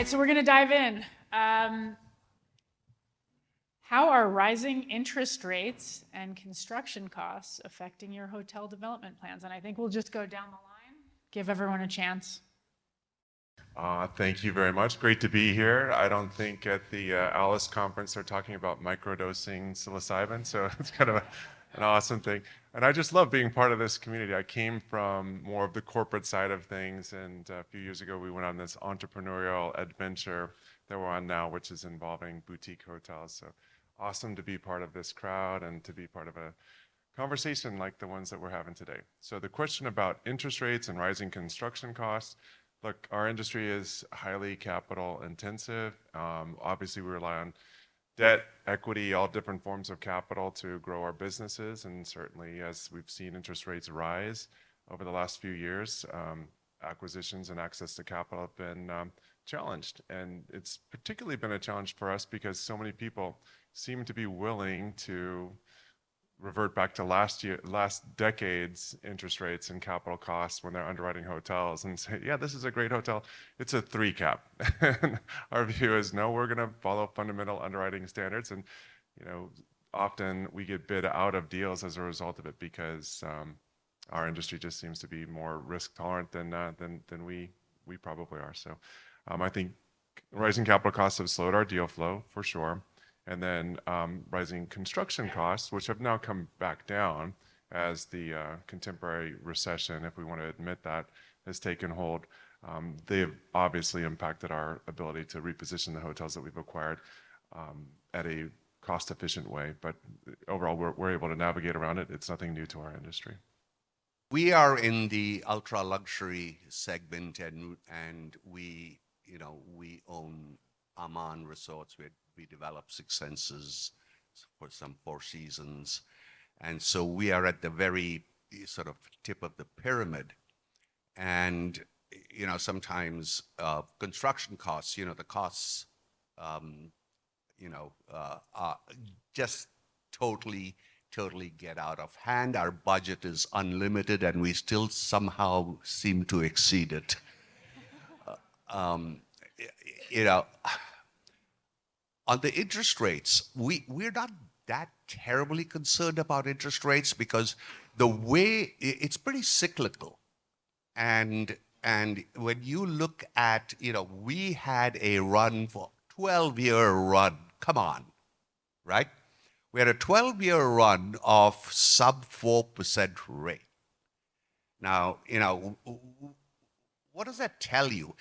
right, so we're going to dive in. How are rising interest rates and construction costs affecting your hotel development plans? And I think we'll just go down the line, give everyone a chance. Thank you very much. Great to be here. I don't think at the Alice conference they're talking about microdosing psilocybin, so it's kind of an awesome thing. And I just love being part of this community. I came from more of the corporate side of things, and a few years ago we went on this entrepreneurial adventure that we're on now, which is involving boutique hotels. So awesome to be part of this crowd and to be part of a conversation like the ones that we're having today. So the question about interest rates and rising construction costs, look, our industry is highly capital intensive. Obviously, we rely on debt, equity, all different forms of capital to grow our businesses. And certainly, as we've seen interest rates rise over the last few years, acquisitions and access to capital have been challenged. And it's particularly been a challenge for us because so many people seem to be willing to revert back to last decade's interest rates and capital costs when they're underwriting hotels and say, yeah, this is a great hotel. It's a 3 cap. Our view is, no, we're going to follow fundamental underwriting standards. And, you know, often we get bid out of deals as a result of it because our industry just seems to be more risk tolerant than we probably are. So I think rising capital costs have slowed our deal flow for sure. And then rising construction costs, which have now come back down as the contemporary recession, if we want to admit that, has taken hold. They've obviously impacted our ability to reposition the hotels that we've acquired at a cost-efficient way. But overall, we're able to navigate around it. It's nothing new to our industry. We are in the ultra-luxury segment, and we own Aman Resorts. We develop Six Senses for some Four Seasons. And so we are at the very sort of tip of the pyramid. And, you know, sometimes construction costs, the costs, just totally get out of hand. Our budget is unlimited and we still somehow seem to exceed it. On the interest rates, we're not that terribly concerned about interest rates because the way it's pretty cyclical. And when you look at, we had a run for 12-year run. Come on, right? We had a 12-year run of sub 4% rate. Now, what does that tell you?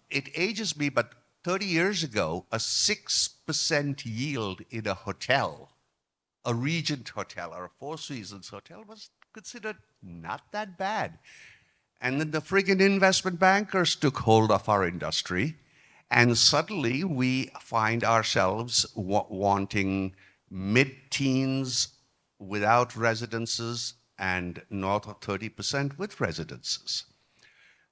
It ages me, but 30 years ago, a 6% yield in a hotel, a Regent hotel or a Four Seasons hotel, was considered not that bad. And then the friggin' investment bankers took hold of our industry, and suddenly we find ourselves wanting mid-teens without residences and north of 30% with residences.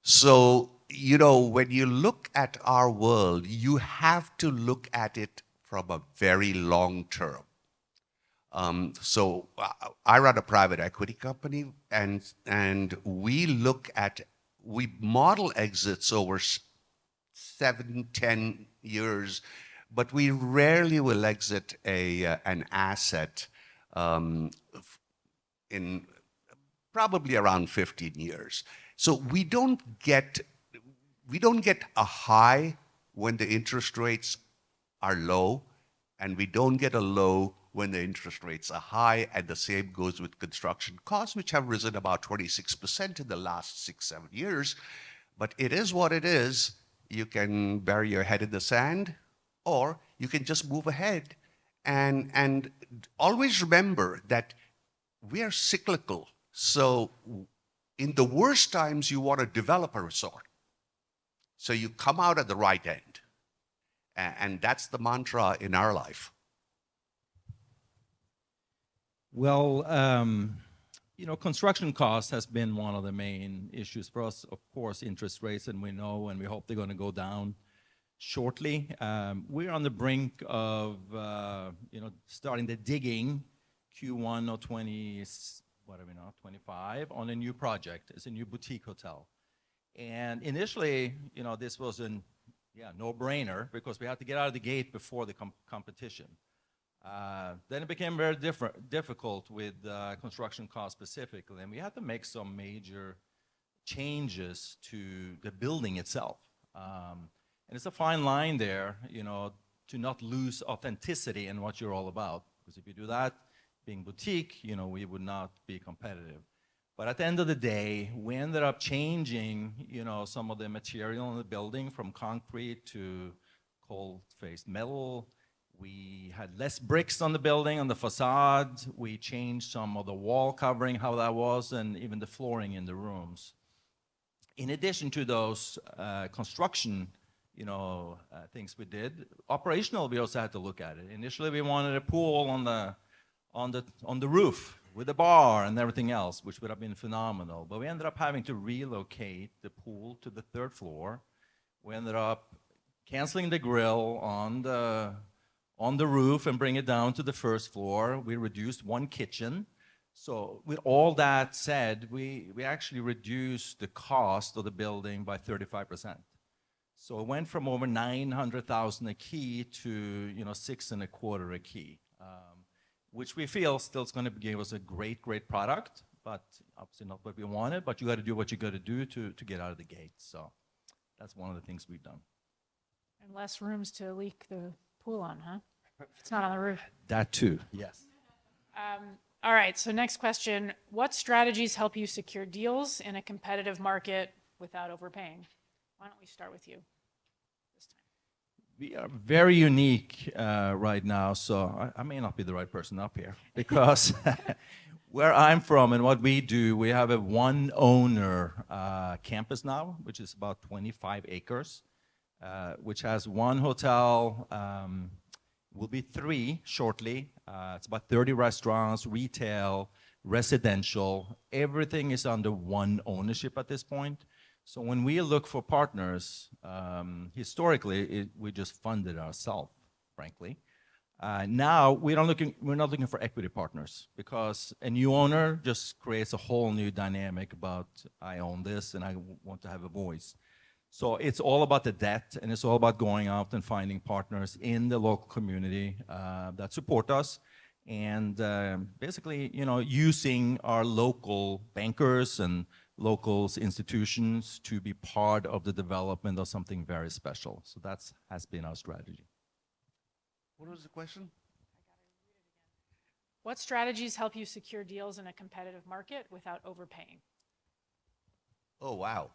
So, when you look at our world, you have to look at it from a very long term. So I run a private equity company, and we model exits over 7-10 years, but we rarely will exit an asset in probably around 15 years. So we don't get a high when the interest rates are low, and we don't get a low when the interest rates are high, and the same goes with construction costs, which have risen about 26% in the last 6-7 years. But it is what it is. You can bury your head in the sand, or you can just move ahead. And always remember that we are cyclical. So in the worst times, you want to develop a resort. So you come out at the right end. And that's the mantra in our life. Well, construction costs has been one of the main issues for us. Of course, interest rates, and we know, and we hope they're going to go down shortly. We're on the brink of, starting the digging Q1 of 25 on a new project. It's a new boutique hotel. And initially, this was an Yeah, no brainer, because we had to get out of the gate before the competition. Then it became very difficult with construction costs specifically, and we had to make some major changes to the building itself. And it's a fine line there, you know, to not lose authenticity in what you're all about. Because if you do that, being boutique, you know, we would not be competitive. But at the end of the day, we ended up changing, you know, some of the material in the building from concrete to cold-faced metal. We had less bricks on the building, on the facade. We changed some of the wall covering, how that was, and even the flooring in the rooms. In addition to those construction, you know, things we did, operational, we also had to look at it. Initially, we wanted a pool on the roof with a bar and everything else, which would have been phenomenal. But we ended up having to relocate the pool to the 3rd floor. We ended up canceling the grill on the roof and bring it down to the 1st floor. We reduced one kitchen. So with all that said, we actually reduced the cost of the building by 35%. So it went from over $900,000 a key to, you know, $625 a key, which we feel still is going to give us a great product, but obviously not what we wanted. But you got to do what you got to do to get out of the gate. So that's one of the things we've done. And less rooms to leak the pool on, huh? If it's not on the roof. That too, yes. All right, so next question. What strategies help you secure deals in a competitive market without overpaying? Why don't we start with you this time? We are very unique right now, so I may not be the right person up here, because where I'm from and what we do, we have a one-owner campus now, which is about 25 acres, which has one hotel, will be 3 shortly. It's about 30 restaurants, retail, residential. Everything is under one ownership at this point. So when we look for partners, historically, we just funded ourselves, frankly. Now we're not looking for equity partners, because a new owner just creates a whole new dynamic about, I own this and I want to have a voice. So it's all about the debt, and it's all about going out and finding partners in the local community that support us, and basically, you know, using our local bankers and local institutions to be part of the development of something very special. So that has been our strategy. What was the question? What strategies help you secure deals in a competitive market without overpaying? Oh, wow.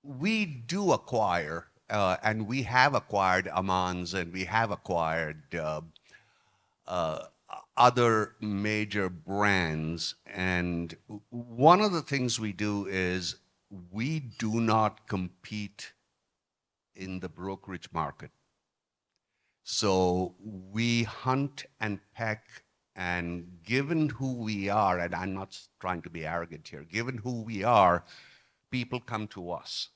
We do acquire, and we have acquired Amans, and we have acquired other major brands. And one of the things we do is we do not compete in the brokerage market. So we hunt and peck, and given who we are, and I'm not trying to be arrogant here, given who we are, people come to us.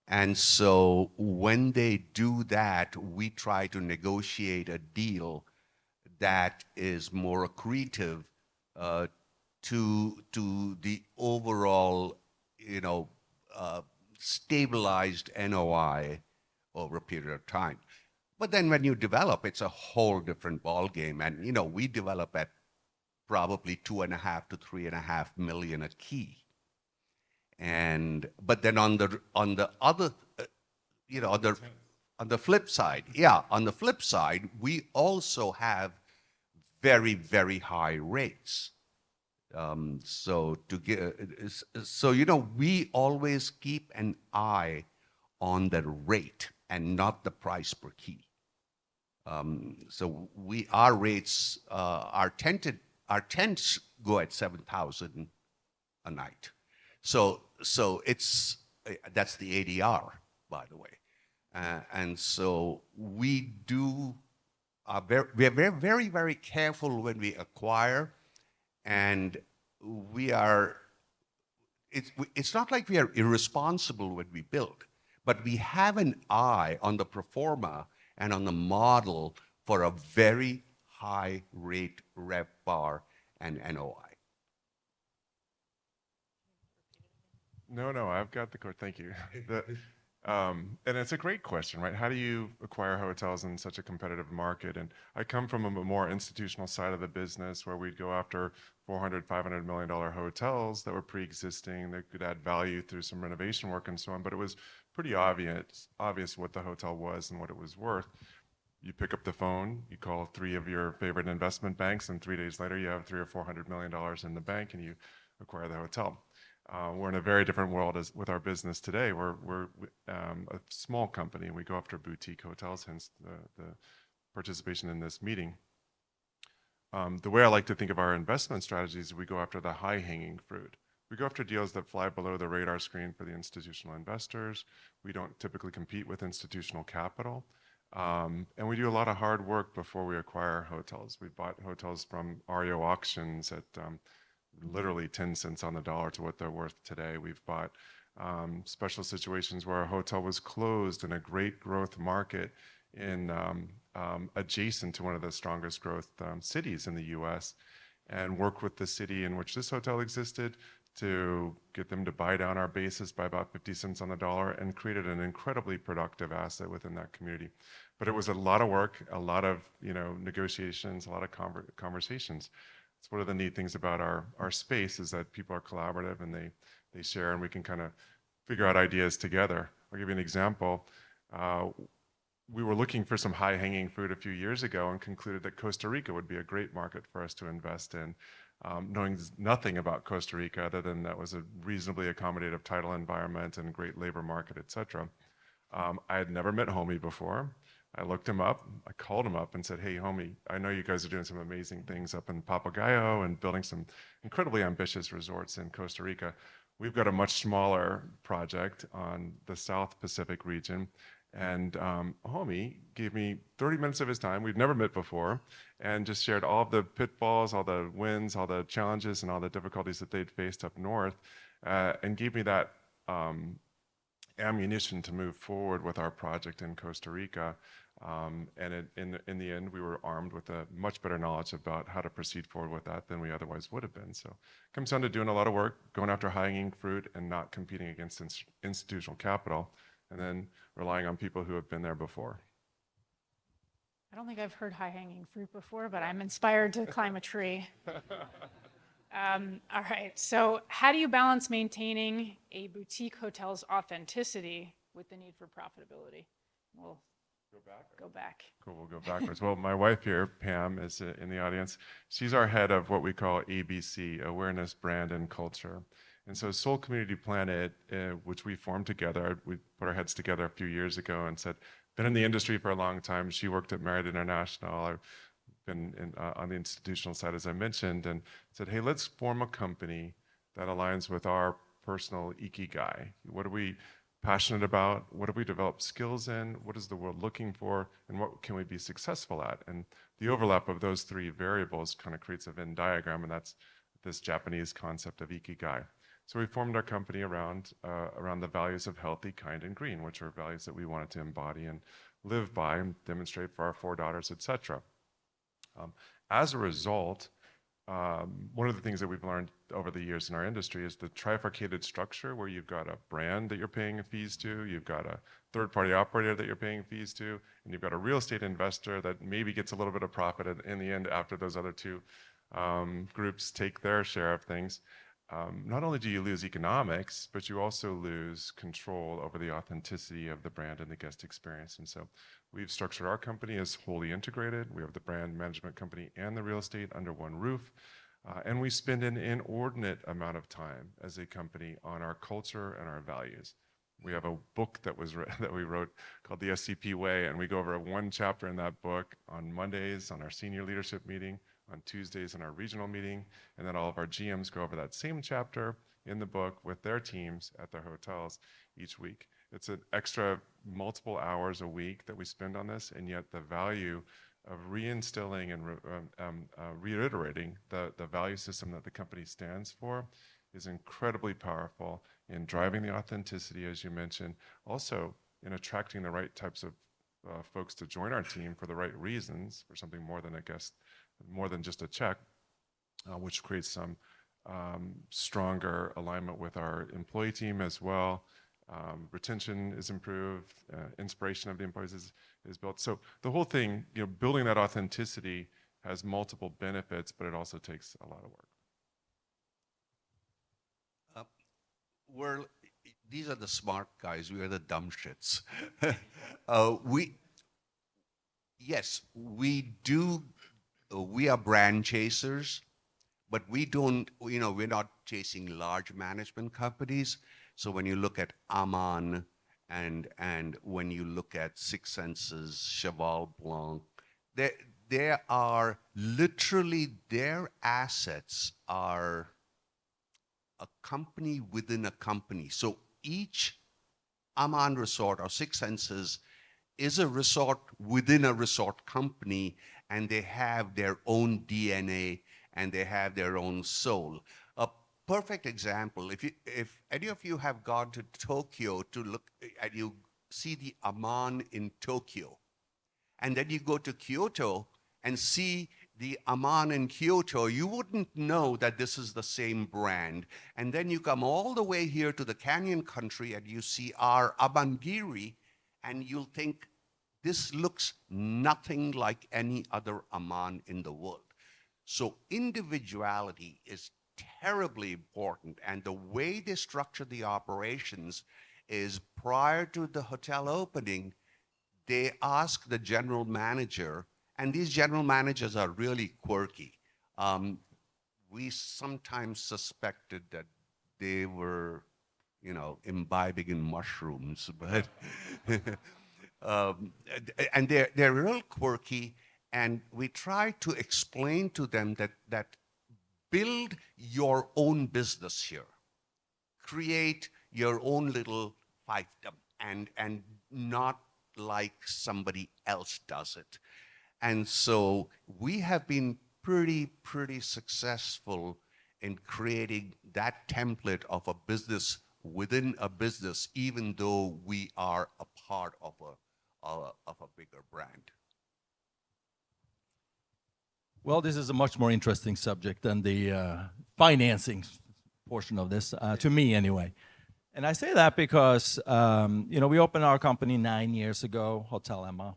And so when they do that, we try to negotiate a deal that is more accretive to the overall, you know, stabilized NOI over a period of time. But then when you develop, it's a whole different ballgame. And, you know, we develop at probably $2.5 to $3.5 million a key. And but then on the other, you know, on the flip side, we also have very, very high rates. So you know, we always keep an eye on the rate and not the price per key. So our rates, our tents go at $7,000 a night. So that's the ADR, by the way. And so we are very, very careful when we acquire, and it's not like we are irresponsible when we build, but we have an eye on the pro forma and on the model for a very high rate RevPAR and NOI. No, I've got the code. Thank you. And it's a great question, right? How do you acquire hotels in such a competitive market? And I come from a more institutional side of the business where we'd go after $400, $500 million hotels that were pre-existing that could add value through some renovation work and so on. But it was pretty obvious what the hotel was and what it was worth. You pick up the phone, you call 3 of your favorite investment banks, and 3 days later you have $300 or $400 million in the bank and you acquire the hotel. We're in a very different world with our business today. We're a small company and we go after boutique hotels, hence the participation in this meeting. The way I like to think of our investment strategies is we go after the high-hanging fruit. We go after deals that fly below the radar screen for the institutional investors. We don't typically compete with institutional capital. And we do a lot of hard work before we acquire hotels. We bought hotels from REO auctions at literally 10 cents on the dollar to what they're worth today. We've bought special situations where a hotel was closed in a great growth market in adjacent to one of the strongest growth cities in the US, and worked with the city in which this hotel existed to get them to buy down our basis by about 50 cents on the dollar, and created an incredibly productive asset within that community. But it was a lot of work, a lot of negotiations, a lot of conversations. It's one of the neat things about our space is that people are collaborative and they share, and we can kind of figure out ideas together. I'll give you an example. We were looking for some high-hanging fruit a few years ago and concluded that Costa Rica would be a great market for us to invest in, knowing nothing about Costa Rica other than that was a reasonably accommodative title environment and great labor market, et cetera. I had never met Homi before. I looked him up, I called him up and said, hey, Homi, I know you guys are doing some amazing things up in Papagayo and building some incredibly ambitious resorts in Costa Rica. We've got a much smaller project on the South Pacific region. And Homi gave me 30 minutes of his time, we've never met before, and just shared all of the pitfalls, all the wins, all the challenges, and all the difficulties that they'd faced up north, and gave me that ammunition to move forward with our project in Costa Rica. In the end, we were armed with a much better knowledge about how to proceed forward with that than we otherwise would have been. So it comes down to doing a lot of work, going after high-hanging fruit and not competing against institutional capital, and then relying on people who have been there before. I don't think I've heard high-hanging fruit before, but I'm inspired to climb a tree. All right, so how do you balance maintaining a boutique hotel's authenticity with the need for profitability? We'll go back. Cool, we'll go backwards. Well, my wife here, Pam, is in the audience. She's our head of what we call ABC, Awareness, Brand, and Culture. And so Soul Community Planet, which we formed together, we put our heads together a few years ago and said, been in the industry for a long time. She worked at Marriott International. I've been on the institutional side, as I mentioned, and said, hey, let's form a company that aligns with our personal ikigai. What are we passionate about? What have we developed skills in? What is the world looking for? And what can we be successful at? And the overlap of those 3 variables kind of creates a Venn diagram, and that's this Japanese concept of ikigai. So we formed our company around the values of healthy, kind, and green, which are values that we wanted to embody and live by and demonstrate for our 4 daughters, et cetera. As a result, one of the things that we've learned over the years in our industry is the trifurcated structure, where you've got a brand that you're paying fees to, you've got a third-party operator that you're paying fees to, and you've got a real estate investor that maybe gets a little bit of profit in the end after those other 2 groups take their share of things. Not only do you lose economics, but you also lose control over the authenticity of the brand and the guest experience. And so we've structured our company as wholly integrated. We have the brand management company and the real estate under one roof. And we spend an inordinate amount of time as a company on our culture and our values. We have a book that we wrote called The SCP Way, and we go over 1 chapter in that book on Mondays on our senior leadership meeting, on Tuesdays in our regional meeting, and then all of our GMs go over that same chapter in the book with their teams at their hotels each week. It's an extra multiple hours a week that we spend on this, and yet the value of reinstilling and reiterating the value system that the company stands for is incredibly powerful in driving the authenticity, as you mentioned, also in attracting the right types of folks to join our team for the right reasons, for something more than a guest, more than just a check, which creates some stronger alignment with our employee team as well. Retention is improved, inspiration of the employees is built. So the whole thing, building that authenticity has multiple benefits, but it also takes a lot of work. These are the smart guys. We are the dumb shits. Yes, we do. We are brand chasers, but we don't. We're not chasing large management companies. So when you look at Aman and when you look at Six Senses, Cheval Blanc, there are literally their assets are a company within a company. So each Aman resort or Six Senses is a resort within a resort company, and they have their own DNA and they have their own soul. A perfect example, if any of you have gone to Tokyo to look and you see the Aman in Tokyo, and then you go to Kyoto and see the Aman in Kyoto, you wouldn't know that this is the same brand. And then you come all the way here to the Canyon country and you see our Amangiri, and you'll think, this looks nothing like any other Aman in the world. So individuality is terribly important, and the way they structure the operations is prior to the hotel opening, they ask the general manager, and these general managers are really quirky. We sometimes suspected that they were, imbibing in mushrooms, but and they're real quirky, and we try to explain to them that build your own business here, create your own little fiefdom, and not like somebody else does it. And so we have been pretty successful in creating that template of a business within a business, even though we are a part of a bigger brand. Well, this is a much more interesting subject than the financing portion of this, to me anyway. And I say that because, we opened our company 9 years ago, Hotel Emma.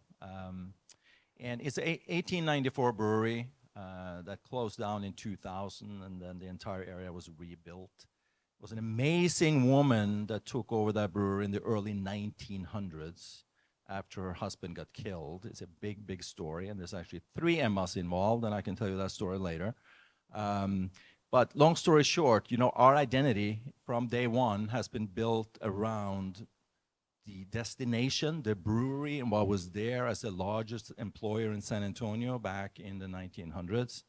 And it's an 1894 brewery that closed down in 2000, and then the entire area was rebuilt. It was an amazing woman that took over that brewery in the early 1900s after her husband got killed. It's a big story, and there's actually 3 Emmas involved, and I can tell you that story later. But long story short, our identity from day one has been built around the destination, the brewery, and what was there as the largest employer in San Antonio back in the 1900s,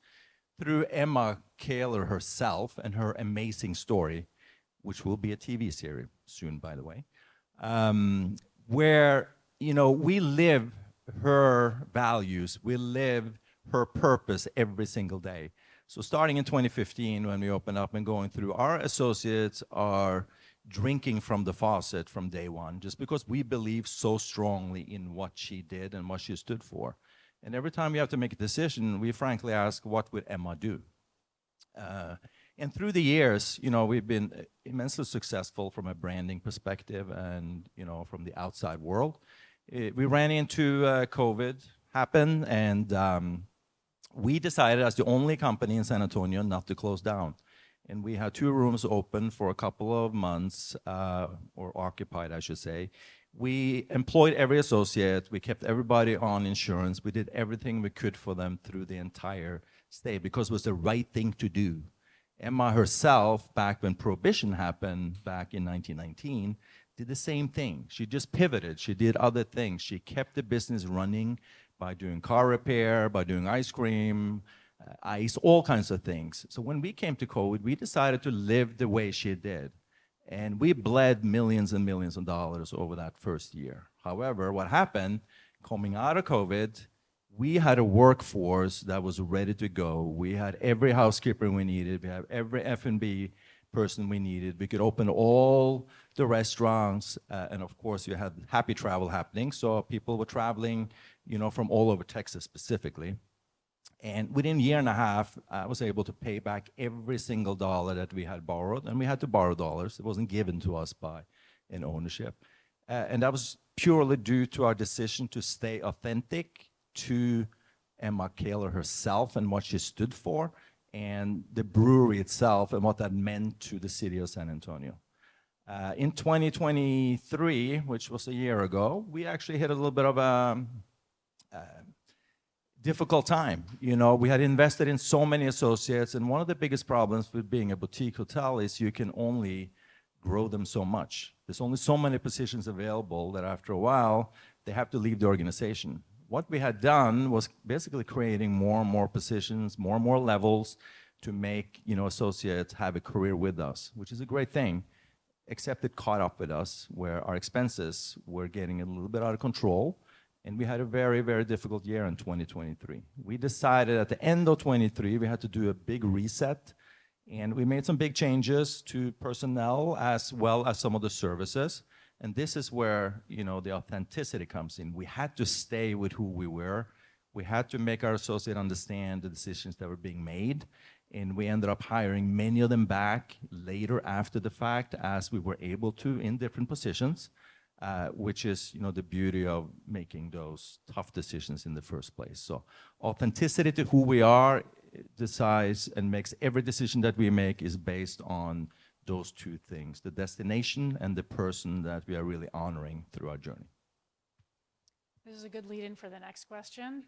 through Emma Kaler herself and her amazing story, which will be a TV series soon, by the way, where, we live her values, we live her purpose every single day. So starting in 2015, when we opened up and going through, our associates are drinking from the faucet from day one, just because we believe so strongly in what she did and what she stood for. And every time we have to make a decision, we frankly ask, what would Emma do? And through the years, we've been immensely successful from a branding perspective and, from the outside world. We ran into COVID happen, and we decided as the only company in San Antonio not to close down. And we had 2 rooms open for a couple of months, or occupied, I should say. We employed every associate. We kept everybody on insurance. We did everything we could for them through the entire stay because it was the right thing to do. Emma herself, back when Prohibition happened back in 1919, did the same thing. She just pivoted. She did other things. She kept the business running by doing car repair, by doing ice cream, ice, all kinds of things. So when we came to COVID, we decided to live the way she did. And we bled millions and millions of dollars over that first year. However, what happened, coming out of COVID, we had a workforce that was ready to go. We had every housekeeper we needed. We had every F&B person we needed. We could open all the restaurants. And of course, you had happy travel happening. So people were traveling, from all over Texas specifically. And within a year and a half, I was able to pay back every single dollar that we had borrowed, and we had to borrow dollars. It wasn't given to us by an ownership. And that was purely due to our decision to stay authentic to Emma Kaler herself and what she stood for, and the brewery itself and what that meant to the city of San Antonio. In 2023, which was a year ago, we actually hit a little bit of a difficult time. You know, we had invested in so many associates, and one of the biggest problems with being a boutique hotel is you can only grow them so much. There's only so many positions available that after a while, they have to leave the organization. What we had done was basically creating more and more positions, more and more levels to make, you know, associates have a career with us, which is a great thing, except it caught up with us where our expenses were getting a little bit out of control. And we had a very, very difficult year in 2023. We decided at the end of 23, we had to do a big reset. And we made some big changes to personnel as well as some of the services. And this is where, you know, the authenticity comes in. We had to stay with who we were. We had to make our associate understand the decisions that were being made. And we ended up hiring many of them back later after the fact as we were able to in different positions. Which is, you know, the beauty of making those tough decisions in the first place. So authenticity to who we are decides and makes every decision that we make is based on those two things, the destination and the person that we are really honoring through our journey. This is a good lead-in for the next question.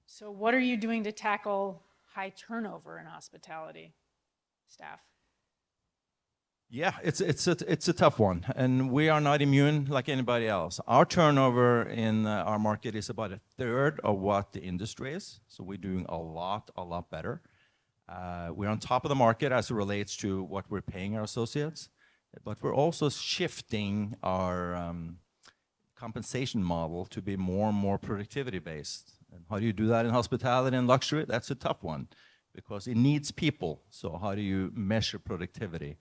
So what are you doing to tackle high turnover in hospitality staff? Yeah, it's a tough one, and we are not immune like anybody else. Our turnover in our market is about a third of what the industry is, so we're doing a lot better. We're on top of the market as it relates to what we're paying our associates, but we're also shifting our compensation model to be more and more productivity-based. And how do you do that in hospitality and luxury? That's a tough one, because it needs people. So how do you measure productivity?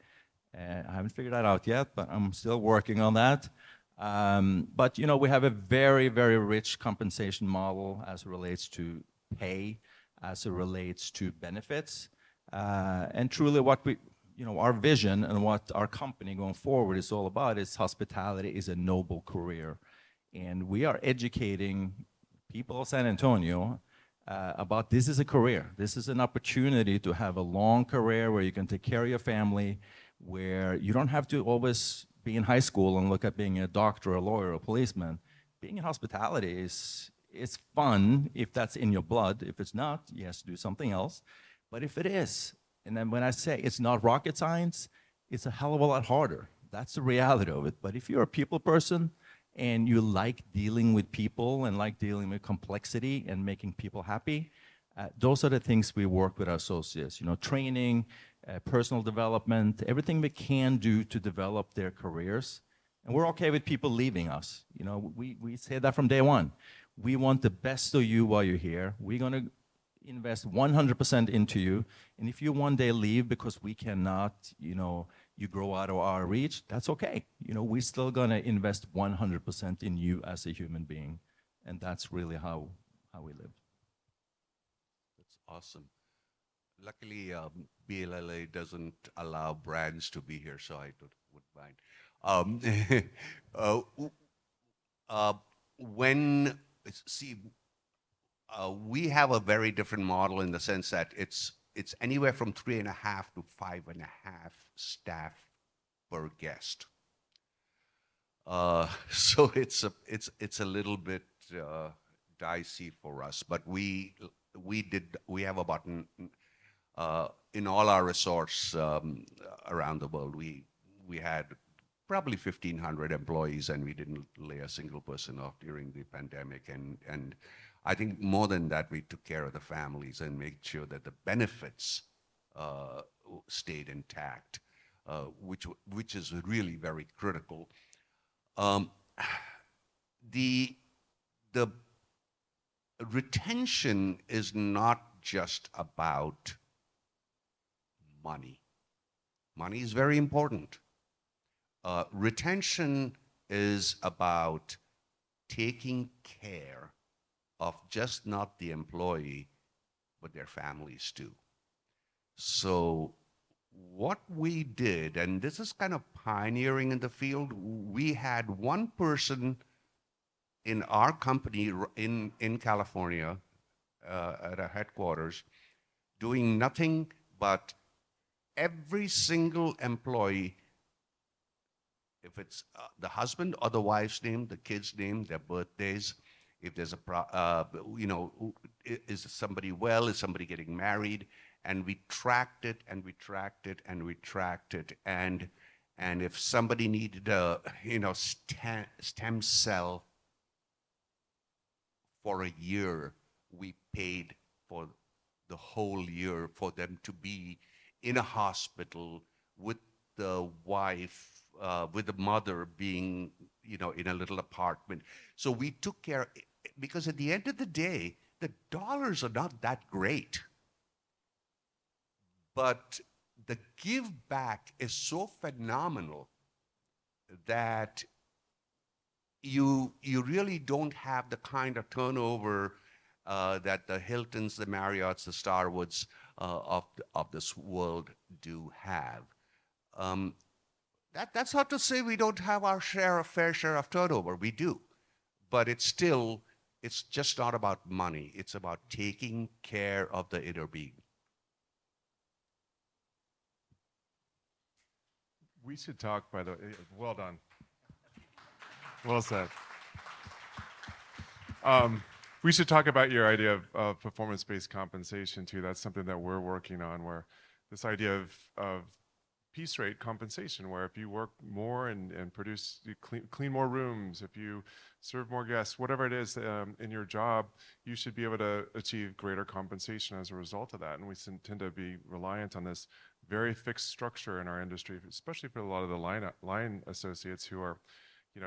I haven't figured that out yet, but I'm still working on that. But you know, we have a very, very rich compensation model as it relates to pay, as it relates to benefits. And truly what we, you know, our vision and what our company going forward is all about is hospitality is a noble career. And we are educating people of San Antonio about this is a career. This is an opportunity to have a long career where you can take care of your family, where you don't have to always be in high school and look at being a doctor, a lawyer, a policeman. Being in hospitality is fun if that's in your blood. If it's not, you have to do something else. But if it is, and then when I say it's not rocket science, it's a hell of a lot harder. That's the reality of it. But if you're a people person and you like dealing with people and like dealing with complexity and making people happy, those are the things we work with our associates. You know, training, personal development, everything we can do to develop their careers. And we're okay with people leaving us. You know, we say that from day one. We want the best of you while you're here. We're going to invest 100% into you. And if you one day leave because we cannot, you know, you grow out of our reach, that's okay. You know, we're still going to invest 100% in you as a human being. And that's really how we live. That's awesome. Luckily, BLLA doesn't allow brands to be here, so I wouldn't mind. We have a very different model in the sense that it's anywhere from 3.5 to 5.5 staff per guest. So it's a little bit dicey for us, but we have about in all our resorts around the world, we had probably 1,500 employees, and we didn't lay a single person off during the pandemic. And I think more than that, we took care of the families and made sure that the benefits stayed intact, which is really very critical. The retention is not just about money. Money is very important. Retention is about taking care of just not the employee, but their families too. So what we did, and this is kind of pioneering in the field, we had one person in our company in California at our headquarters doing nothing but every single employee, if it's the husband or the wife's name, the kid's name, their birthdays, if there's a, is somebody well, is somebody getting married, and we tracked it and we tracked it and we tracked it. And if somebody needed a, stem cell for a year, we paid for the whole year for them to be in a hospital with the wife, with the mother being, in a little apartment. So we took care, because at the end of the day, the dollars are not that great. But the give back is so phenomenal that you really don't have the kind of turnover that the Hiltons, the Marriotts, the Starwoods of this world do have. That's not to say we don't have our fair share of turnover. We do. But it's just not about money. It's about taking care of the inner being. We should talk, by the way. Well done. Well said. We should talk about your idea of performance-based compensation too. That's something that we're working on, where this idea of piece rate compensation, where if you work more and produce, you clean more rooms, if you serve more guests, whatever it is in your job, you should be able to achieve greater compensation as a result of that. And we tend to be reliant on this very fixed structure in our industry, especially for a lot of the line associates who are,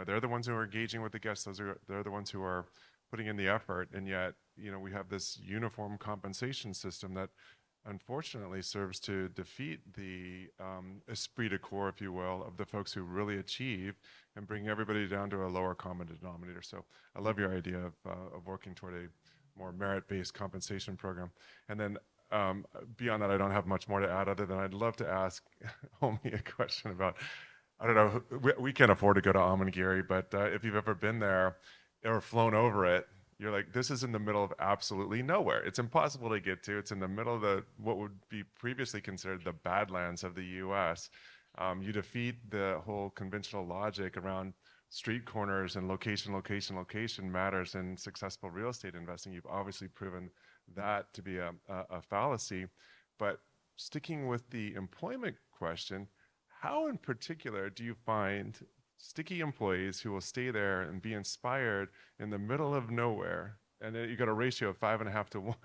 they're the ones who are engaging with the guests. They're the ones who are putting in the effort, and yet, we have this uniform compensation system that unfortunately serves to defeat the esprit de corps, if you will, of the folks who really achieve and bring everybody down to a lower common denominator. So I love your idea of working toward a more merit-based compensation program. And then beyond that, I don't have much more to add other than I'd love to ask Homi a question about, I don't know, we can't afford to go to Amangiri, but if you've ever been there or flown over it, you're like, this is in the middle of absolutely nowhere. It's impossible to get to. It's in the middle of what would be previously considered the Badlands of the US. You defeat the whole conventional logic around street corners and location matters in successful real estate investing. You've obviously proven that to be a fallacy. But sticking with the employment question, how in particular do you find sticky employees who will stay there and be inspired in the middle of nowhere? And you got a ratio of 5.5 to 1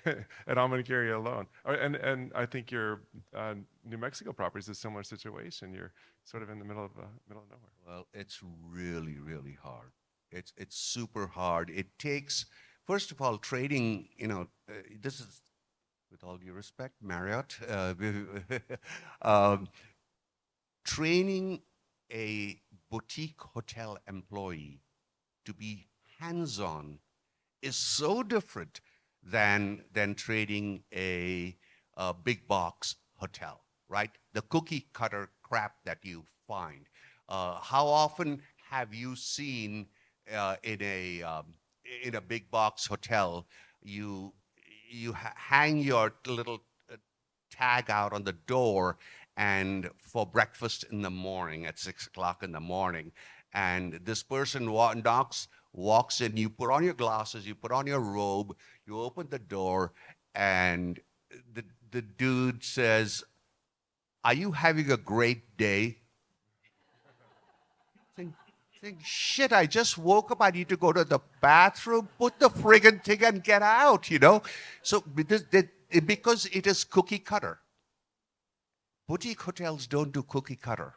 at Amangiri alone. And I think your New Mexico property is a similar situation. You're sort of in the middle of nowhere. Well, it's really, really hard. It's super hard. It takes, first of all, trading, this is, with all due respect, Marriott, training a boutique hotel employee to be hands-on is so different than trading a big box hotel, right? The cookie cutter crap that you find. How often have you seen in a big box hotel, you hang your little tag out on the door and for breakfast in the morning at 6 o'clock in the morning, and this person walks in, you put on your glasses, you put on your robe, you open the door, and the dude says, "Are you having a great day?" Think, shit, I just woke up, I need to go to the bathroom, put the friggin' thing and get out, So because it is cookie cutter. Boutique hotels don't do cookie cutter.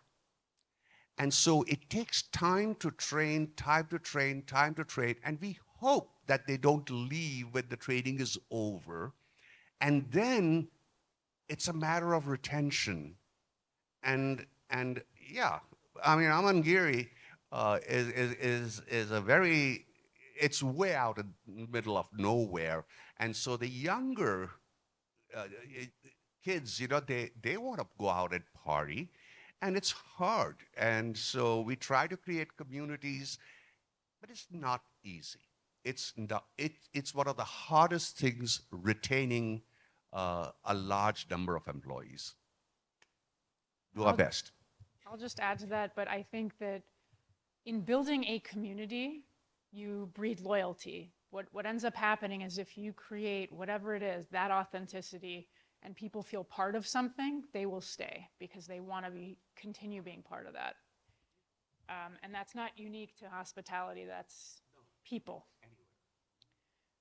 And so it takes time to train, and we hope that they don't leave when the training is over. And then it's a matter of retention. And yeah, I mean, Amangiri is a very, it's way out in the middle of nowhere. And so the younger uh, kids, they want to go out and party, and it's hard. And so we try to create communities, but it's not easy. It's one of the hardest things retaining a large number of employees. Do our best. I'll just add to that, but I think that in building a community, you breed loyalty. What ends up happening is if you create whatever it is, that authenticity, and people feel part of something, they will stay because they want to continue being part of that. And that's not unique to hospitality, that's people.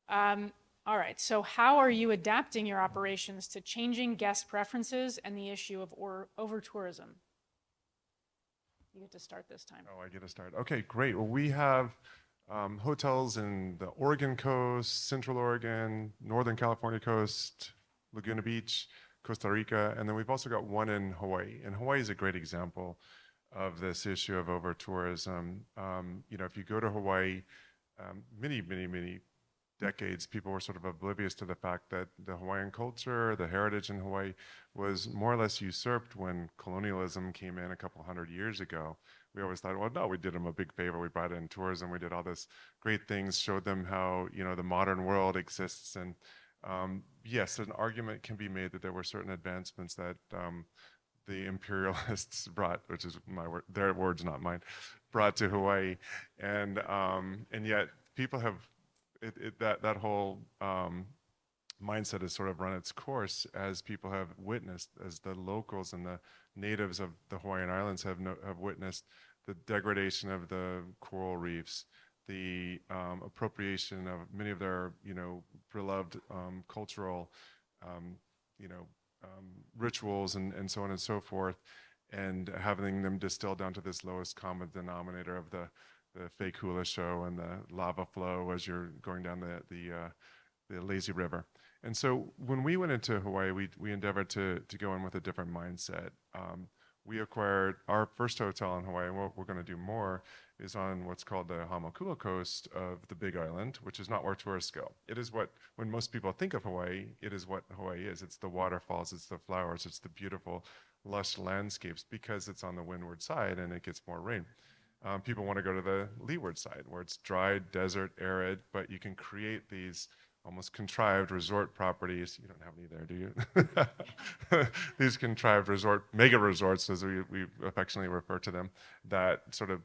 All right, so how are you adapting your operations to changing guest preferences and the issue of over-tourism? You get to start this time. Oh, I get to start. Okay, great. Well, we have hotels in the Oregon coast, Central Oregon, Northern California coast, Laguna Beach, Costa Rica, and then we've also got one in Hawaii. And Hawaii is a great example of this issue of over-tourism. If you go to Hawaii, many decades, people were sort of oblivious to the fact that the Hawaiian culture, the heritage in Hawaii, was more or less usurped when colonialism came in a couple hundred years ago. We always thought, well, no, we did them a big favor. We brought in tourism. We did all this great things, showed them how, the modern world exists. And yes, an argument can be made that there were certain advancements that the imperialists brought, which is my word, their words, not mine, brought to Hawaii. And yet people have, that whole mindset has sort of run its course as people have witnessed, as the locals and the natives of the Hawaiian Islands have witnessed the degradation of the coral reefs, the appropriation of many of their, beloved cultural, rituals and so on and so forth, and having them distilled down to this lowest common denominator of the fake hula show and the lava flow as you're going down the lazy river. And so when we went into Hawaii, we endeavored to go in with a different mindset. We acquired our first hotel in Hawaii, and what we're going to do more is on what's called the Hamakua coast of the Big Island, which is not where tourists go. It is when most people think of Hawaii, it is what Hawaii is. It's the waterfalls, it's the flowers, it's the beautiful, lush landscapes, because it's on the windward side and it gets more rain. People want to go to the leeward side where it's dry, desert, arid, but you can create these almost contrived resort properties. You don't have any there, do you? These contrived mega resorts, as we affectionately refer to them, that sort of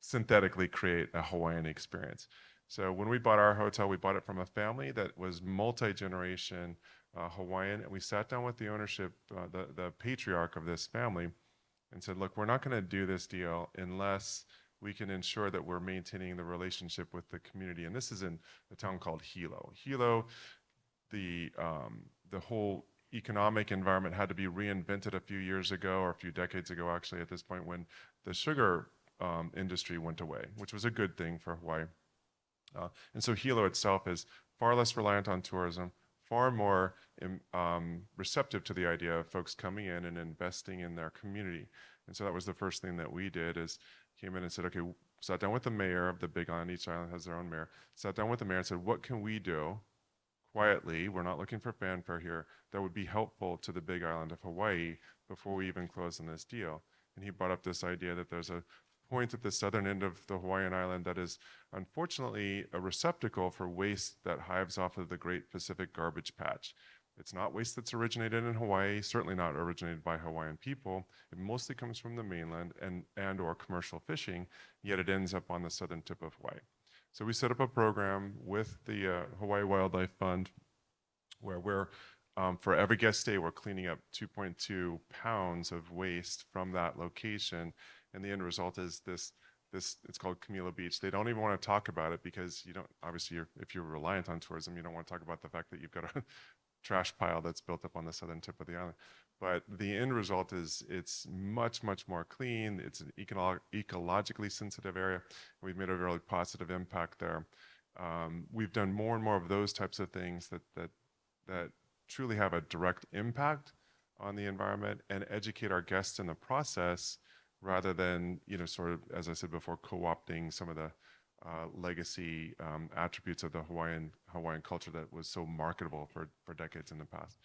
synthetically create a Hawaiian experience. So when we bought our hotel, we bought it from a family that was multi-generation Hawaiian, and we sat down with the ownership, the patriarch of this family, and said, look, we're not going to do this deal unless we can ensure that we're maintaining the relationship with the community. And this is in a town called Hilo. Hilo, the whole economic environment had to be reinvented a few years ago, or a few decades ago, actually, at this point, when the sugar industry went away, which was a good thing for Hawaii. And so Hilo itself is far less reliant on tourism, far more receptive to the idea of folks coming in and investing in their community. And so that was the first thing that we did, is came in and said, okay, sat down with the mayor of the Big Island. Each island has their own mayor. Sat down with the mayor and said, what can we do quietly, we're not looking for fanfare here, that would be helpful to the Big Island of Hawaii before we even close on this deal? And he brought up this idea that there's a point at the southern end of the Hawaiian island that is unfortunately a receptacle for waste that hives off of the Great Pacific Garbage Patch. It's not waste that's originated in Hawaii, certainly not originated by Hawaiian people. It mostly comes from the mainland and or commercial fishing, yet it ends up on the southern tip of Hawaii. So we set up a program with the Hawaii Wildlife Fund where we're, for every guest stay, we're cleaning up 2.2 pounds of waste from that location. And the end result is this, it's called Camilo Beach. They don't even want to talk about it because you don't, obviously, if you're reliant on tourism, you don't want to talk about the fact that you've got a trash pile that's built up on the southern tip of the island. But the end result is it's much, much more clean. It's an ecologically sensitive area. We've made a really positive impact there. We've done more and more of those types of things that truly have a direct impact on the environment and educate our guests in the process, rather than, sort of, as I said before, co-opting some of the legacy attributes of the Hawaiian culture that was so marketable for decades in the past.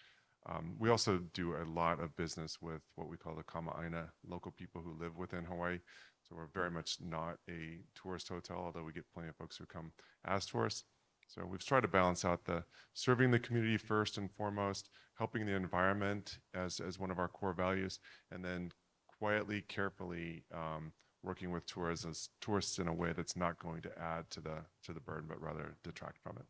We also do a lot of business with what we call the Kama'aina, local people who live within Hawaii. So we're very much not a tourist hotel, although we get plenty of folks who come as tourists. So we've tried to balance out the serving the community first and foremost, helping the environment as one of our core values, and then quietly, carefully working with tourists in a way that's not going to add to the burden, but rather detract from it.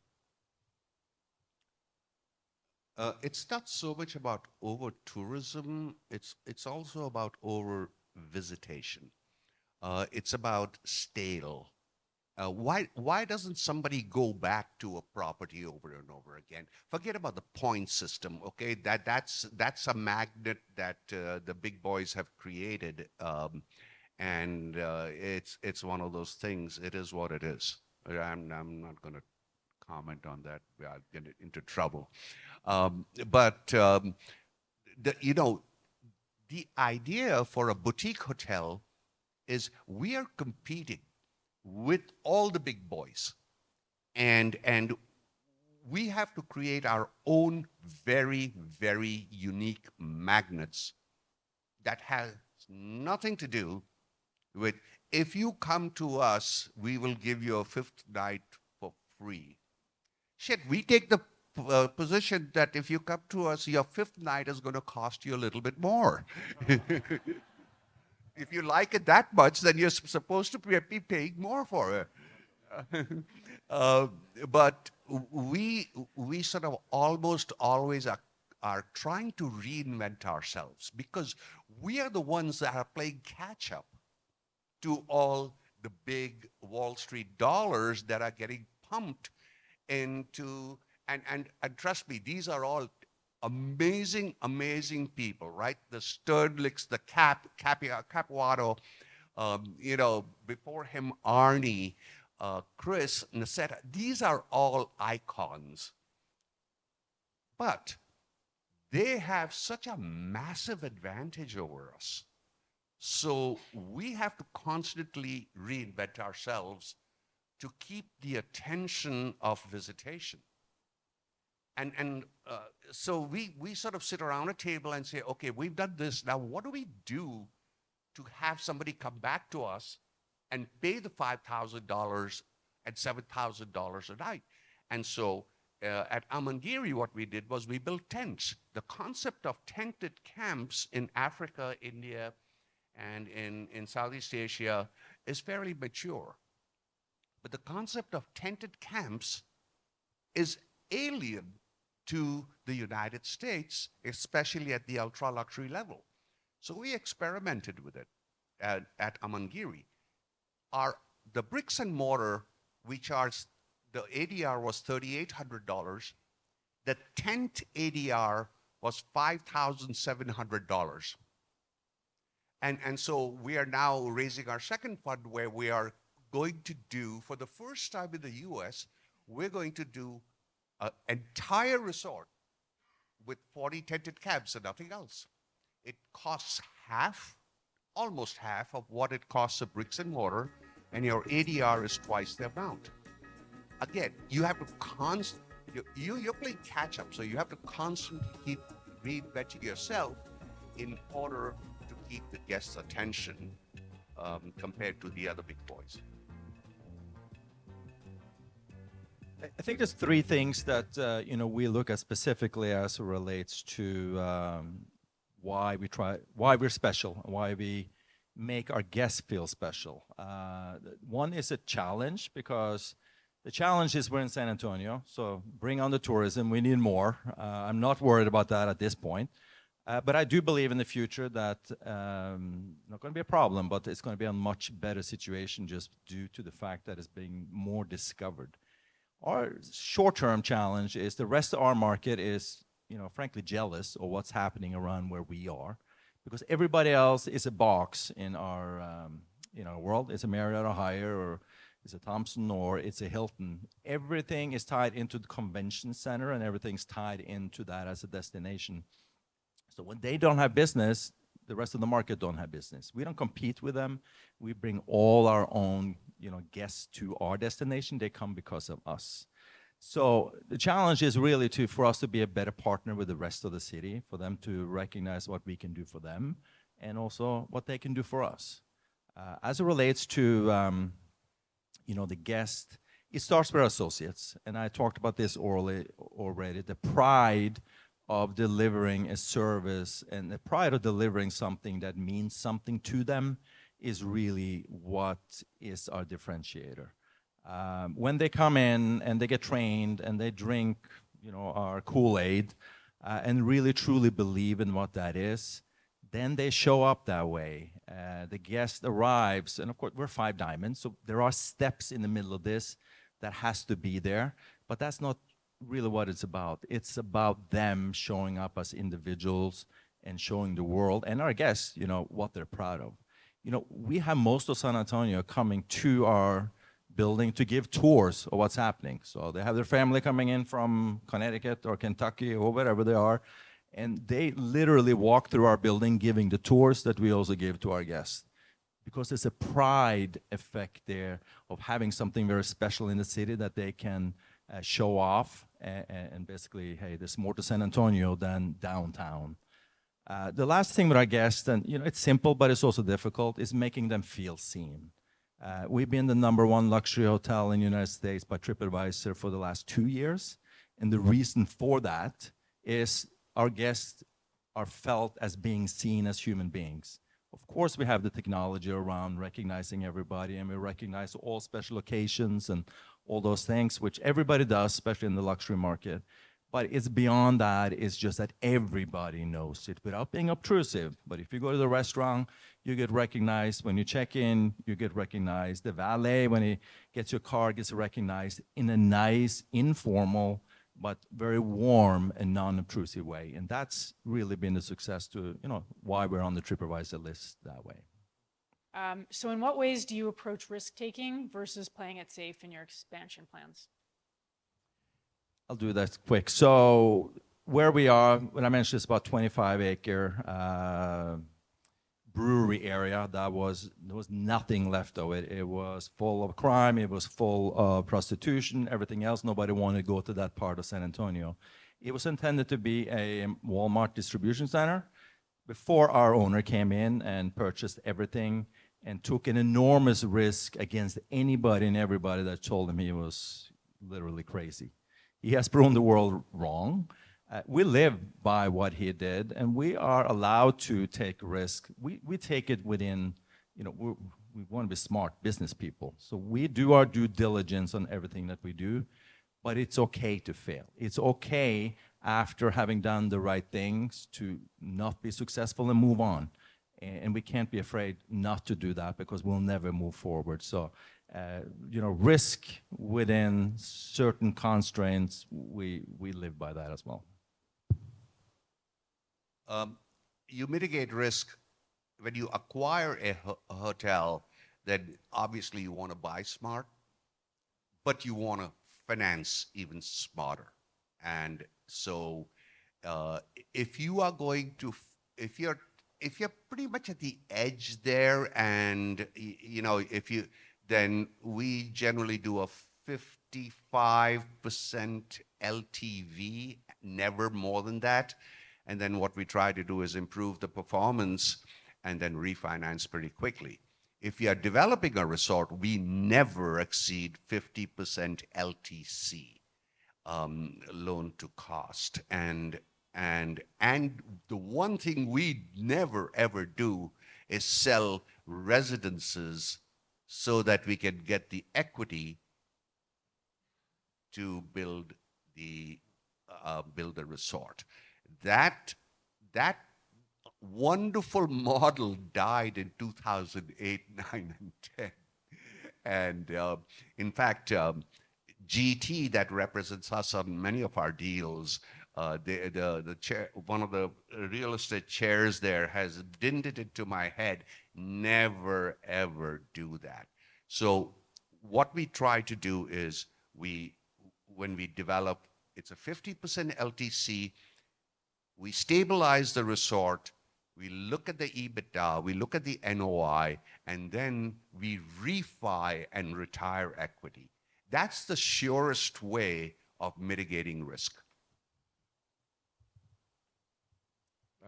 It's not so much about over-tourism, it's also about over-visitation. It's about stale. Why doesn't somebody go back to a property over and over again? Forget about the point system, okay? That's a magnet that the big boys have created, and it's one of those things. It is what it is. I'm not going to comment on that. I'll get into trouble. You know, the idea for a boutique hotel is we are competing with all the big boys, and we have to create our own very, very unique magnets that has nothing to do with, if you come to us, we will give you a 5th night for free. Shit, we take the position that if you come to us, your 5th night is going to cost you a little bit more. If you like it that much, then you're supposed to be paying more for it. But we sort of almost always are trying to reinvent ourselves, because we are the ones that are playing catch up to all the big Wall Street dollars that are getting pumped into, and trust me, these are all amazing, amazing people, right? The Sternlicks, the Capuato, you know, before him, Arnie, Cruse, Nasetta. These are all icons. But they have such a massive advantage over us. So we have to constantly reinvent ourselves to keep the attention of visitation. So we sort of sit around a table and say, okay, we've done this. Now, what do we do to have somebody come back to us and pay the $5,000 and $7,000 a night? And so at Amangiri, what we did was we built tents. The concept of tented camps in Africa, India, and in Southeast Asia is fairly mature. But the concept of tented camps is alien to the United States, especially at the ultra-luxury level. So we experimented with it at Amangiri. The bricks and mortar, we charged, the ADR was $3,800. The tent ADR was $5,700. And so we are now raising our second fund, where we are going to do, for the first time in the US, we're going to do an entire resort with 40 tented camps and nothing else. It costs half, almost half of what it costs a bricks and mortar, and your ADR is twice the amount. Again, you have to you're playing catch up, so you have to constantly keep reinventing yourself in order to keep the guests' attention compared to the other big boys. I think there's 3 things that you know, we look at specifically as it relates to why we're special, why we make our guests feel special. One is a challenge, because the challenge is we're in San Antonio, so bring on the tourism. We need more. I'm not worried about that at this point. But I do believe in the future that not going to be a problem, but it's going to be a much better situation just due to the fact that it's being more discovered. Our short-term challenge is the rest of our market is, you know, frankly jealous of what's happening around where we are, because everybody else is a box in our world. It's a Marriott or higher, or it's a Thompson, or it's a Hilton. Everything is tied into the convention center, and everything's tied into that as a destination. So when they don't have business, the rest of the market don't have business. We don't compete with them. We bring all our own guests to our destination. They come because of us. So the challenge is really for us to be a better partner with the rest of the city, for them to recognize what we can do for them, and also what they can do for us. As it relates to the guest, it starts with our associates, and I talked about this already. The pride of delivering a service and the pride of delivering something that means something to them is really what is our differentiator. When they come in and they get trained and they drink, our Kool-Aid, and really truly believe in what that is, then they show up that way. The guest arrives, and of course we're 5 Diamonds, so there are steps in the middle of this that has to be there, but that's not really what it's about. It's about them showing up as individuals and showing the world and our guests, what they're proud of. We have most of San Antonio coming to our building to give tours of what's happening. So they have their family coming in from Connecticut or Kentucky or wherever they are, and they literally walk through our building giving the tours that we also give to our guests. Because there's a pride effect there of having something very special in the city that they can show off and basically, hey, there's more to San Antonio than downtown. The last thing with our guests, and it's simple, but it's also difficult, is making them feel seen. We've been the #1 luxury hotel in the United States by TripAdvisor for the last 2 years. And the reason for that is our guests are felt as being seen as human beings. Of course, we have the technology around recognizing everybody, and we recognize all special occasions and all those things, which everybody does, especially in the luxury market. But it's beyond that. It's just that everybody knows it without being obtrusive. But if you go to the restaurant, you get recognized. When you check in, you get recognized. The valet, when he gets your car, gets recognized in a nice, informal, but very warm and non-obtrusive way. And that's really been the success to, why we're on the TripAdvisor list that way. So in what ways do you approach risk-taking versus playing it safe in your expansion plans? I'll do that quick. So where we are, when I mentioned it's about 25-acre brewery area, there was nothing left of it. It was full of crime. It was full of prostitution, everything else. Nobody wanted to go to that part of San Antonio. It was intended to be a Walmart distribution center before our owner came in and purchased everything and took an enormous risk against anybody and everybody that told him he was literally crazy. He has proven the world wrong. We live by what he did, and we are allowed to take risk. We take it within, we want to be smart business people. So we do our due diligence on everything that we do, but it's okay to fail. It's okay after having done the right things to not be successful and move on. And we can't be afraid not to do that because we'll never move forward. So, risk within certain constraints, we live by that as well. You mitigate risk when you acquire a hotel. Then obviously you want to buy smart, but you want to finance even smarter. And so, if you are going to, if you're pretty much at the edge there, and then we generally do a 55% LTV, never more than that. And then what we try to do is improve the performance and then refinance pretty quickly. If you are developing a resort, we never exceed 50% LTC, loan to cost. And the one thing we never ever do is sell residences so that we can get the equity to build the resort. That wonderful model died in 2008, 9, and 10. And in fact, GT, that represents us on many of our deals, the chair, one of the real estate chairs there has dinned it into my head, never ever do that. So what we try to do is when we develop, it's a 50% LTC, we stabilize the resort, We look at the EBITDA, we look at the NOI, and then we refi and retire equity. That's the surest way of mitigating risk.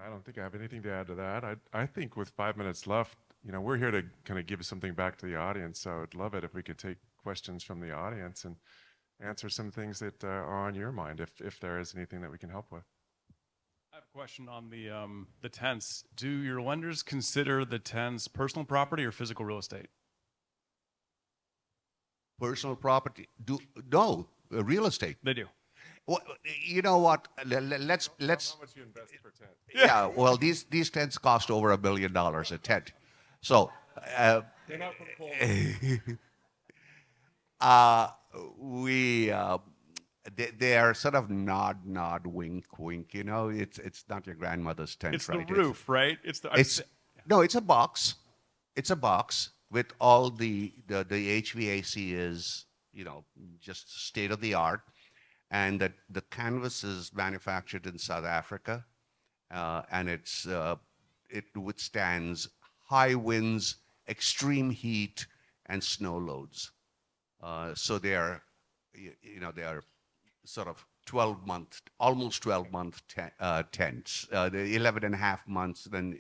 I don't think I have anything to add to that. I think with 5 minutes left, we're here to kind of give something back to the audience. So I'd love it if we could take questions from the audience and answer some things that are on your mind, if there is anything that we can help with. I have a question on the tents. Do your lenders consider the tents personal property or physical real estate? Personal property? No, real estate. They do. Well, you know what? Let's. How much you invest per tent? Yeah. Well, these tents cost over $1 million a tent. So. They're not for they are sort of nod, wink. It's not your grandmother's tent, It's right? the roof, right? No, it's a box. It's a box with all the HVAC is, just state of the art, and that the canvas is manufactured in South Africa, and it withstands high winds, extreme heat, and snow loads. So they are sort of 12-month, almost 12-month tents. The 11 and a half months, then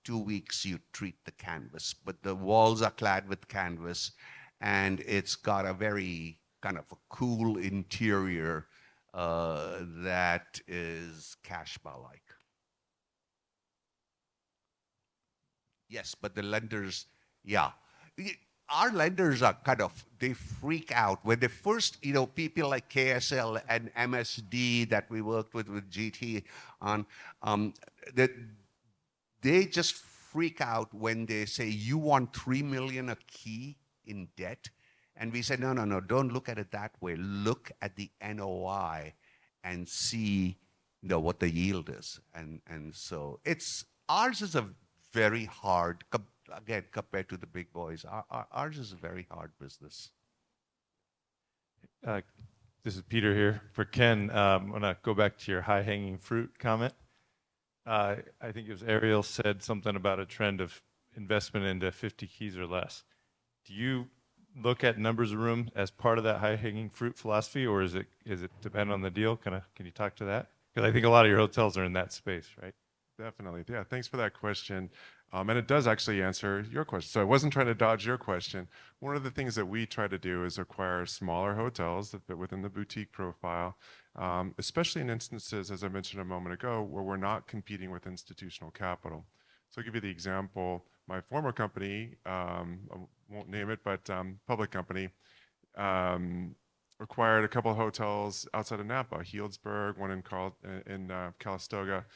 2 weeks you treat the canvas. But the walls are clad with canvas, and it's got a very kind of a cool interior that is Kashba-like. Yes, but the lenders, yeah. Our lenders are they freak out. When they first, people like KSL and MSD that we worked with GT on, they just freak out when they say, you want $3 million a key in debt? And we said, no, don't look at it that way. Look at the NOI and see what the yield is. And so ours is a very hard, again, compared to the big boys, ours is a very hard business. This is Peter here. For Ken, I'm going to go back to your high-hanging fruit comment. I think it was Ariel said something about a trend of investment into 50 keys or less. Do you look at numbers of rooms as part of that high-hanging fruit philosophy, or is it depend on the deal? Can you talk to that? Because I think a lot of your hotels are in that space, right? Definitely. Yeah, thanks for that question. And it does actually answer your question. So I wasn't trying to dodge your question. One of the things that we try to do is acquire smaller hotels that fit within the boutique profile, especially in instances, as I mentioned a moment ago, where we're not competing with institutional capital. So I'll give you the example. My former company, I won't name it, but public company, acquired a couple of hotels outside of Napa, Healdsburg, one in Calistoga.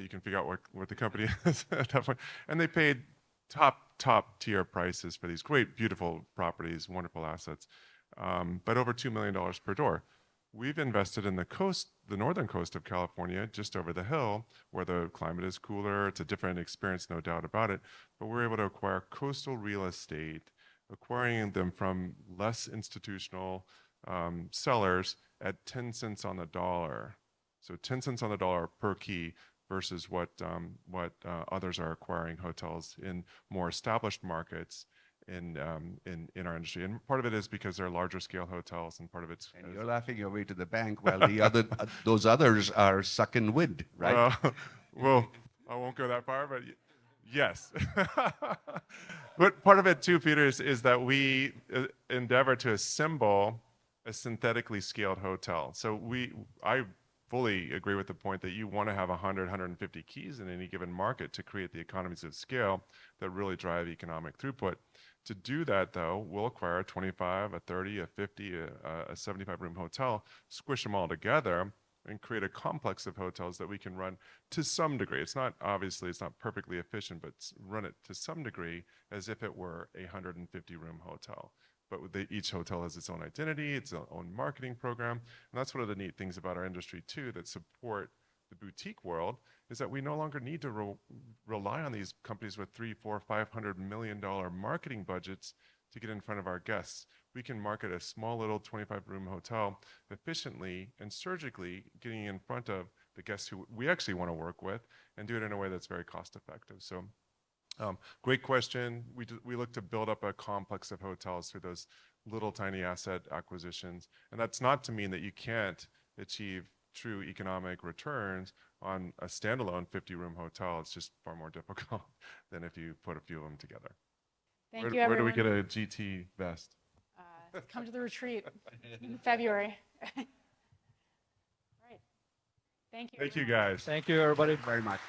You can figure out what the company is at that point. And they paid top tier prices for these great, beautiful properties, wonderful assets, but over $2 million per door. We've invested in the northern coast of California, just over the hill, where the climate is cooler. It's a different experience, no doubt about it. But we're able to acquire coastal real estate, acquiring them from less institutional sellers at 10 cents on the dollar. So 10 cents on the dollar per key versus what others are acquiring hotels in more established markets in our industry. And part of it is because they're larger scale hotels, and part of it's... And you're laughing your way to the bank while those others are sucking wind, right? Well, I won't go that far, but yes. But part of it too, Peter, is that we endeavor to assemble a synthetically scaled hotel. So I fully agree with the point that you want to have 100, 150 keys in any given market to create the economies of scale that really drive economic throughput. To do that, though, we'll acquire a 25, a 30, a 50, a 75-room hotel, squish them all together, and create a complex of hotels that we can run to some degree. It's not perfectly efficient, but run it to some degree as if it were a 150-room hotel. But each hotel has its own identity, its own marketing program. And that's one of the neat things about our industry, too, that support the boutique world, is that we no longer need to rely on these companies with $300, $400, $500 million marketing budgets to get in front of our guests. We can market a small little 25-room hotel efficiently and surgically, getting in front of the guests who we actually want to work with, and do it in a way that's very cost effective. So great question. We look to build up a complex of hotels through those little tiny asset acquisitions. And that's not to mean that you can't achieve true economic returns on a standalone 50-room hotel. It's just far more difficult than if you put a few of them together. Thank you, everyone. Where do we get a GT vest? Come to the retreat in February. All right. Thank you. Thank you, guys. Thank you, everybody. Very much.